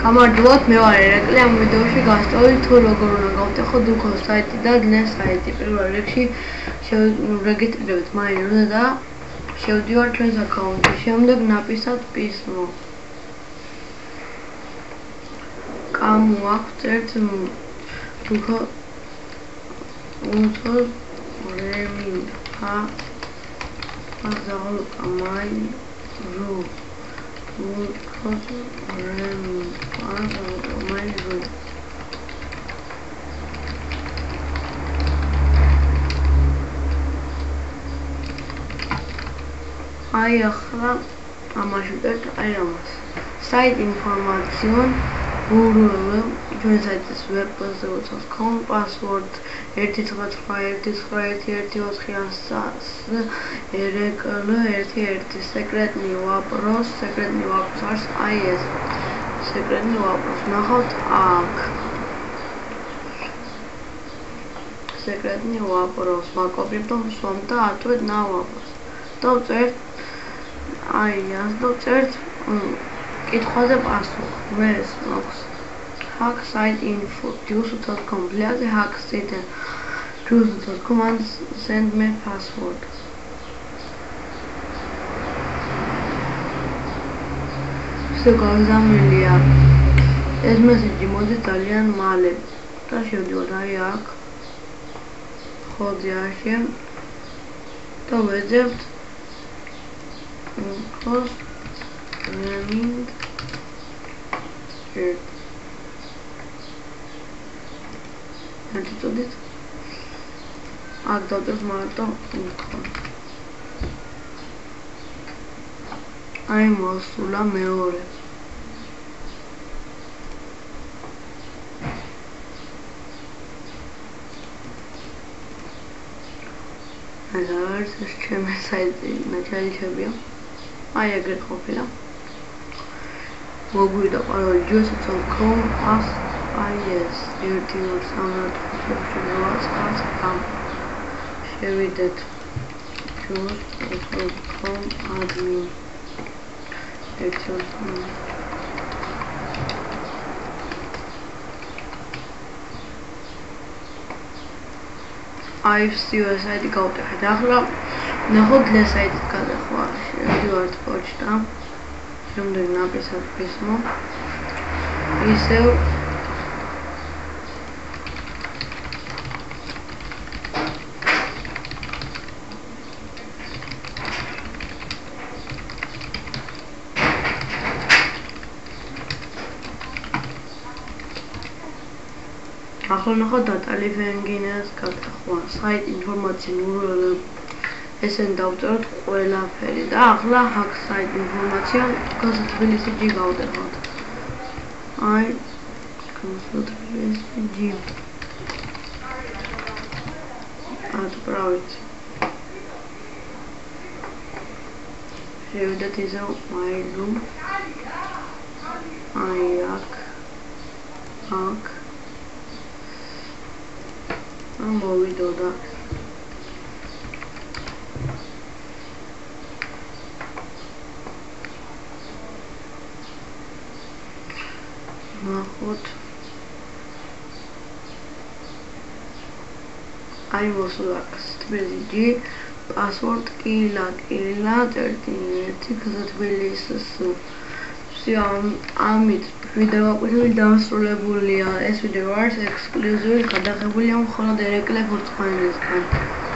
გამარჯობათ, მე ვარ ერაკლი. ამ ვიდეოში გასწავლით თუ როგორ უნდა გავტეხოთ Duco საიტი და Dnes საიტი. პირველ რიგში რეგისტრირებთ მაინუზე და შევდივართ ჩვენს აკაუნტში. შემდეგ ნაპისად პისმო. Καμუაქვთ ერთ Duco unto remin ha azal amain ru აი ახლა ამაშუტერთ აი ამას site information url ჩვენ საიტის web.com password 1991124 erkl11 secretni ვაპროს არის აი ეს secretni ვაპროს ნახავთ აქ secretni ვაპროს ვაკოპირებ და ვსვამ და ატვეთ ნავაპროს და ვწერთ აი ას და ვწერთ კითხვაზე პასუხი მე ეს მაქვს hack site info duco.com please hack site duco.com and send me password so გავზამილია ეს მესეჯი მოდის ძალიან მალე და შევდივარ აი აქ ხოძიაში და ვეძებთ close reming here Antitodit აქ დავწერთ მარტო info აი მოსულა მეორე зараз ჩემი საიტი ნაჩალიჩებია აი ეგრეთ ყოფილა მოგვიდა პაროლი duco.com აი ეს 1-2-3-4-5-6 შევიდეთ duco.com admin აი ვსიო საიტი გავტეხეთ ახლა ნახოთ Dnes საიტის გადახვა შევდივართ პოჩტა შემდეგ ნაპისად პისმო ისევ ახლა ნახოთ დატალი ვენგინას გადახვა site information url ესენ დავწეროთ ყველაფერი და ახლა hack site information გასათბილისში გავტეხოთ აი გასათბილისში ატყრავით შევიდეთ ისევ მაილუ აი აქ მოვიდოდა ნახოთ აი მოსულა თბილისში password კილა 11 გასათბილისს ამით ვიდეო აკვირველი დასრულებულია ეს ვიდეო არის ექსკლუზიური გადაღებულია მხოლოდ ერეკლე ფორცხანელისგან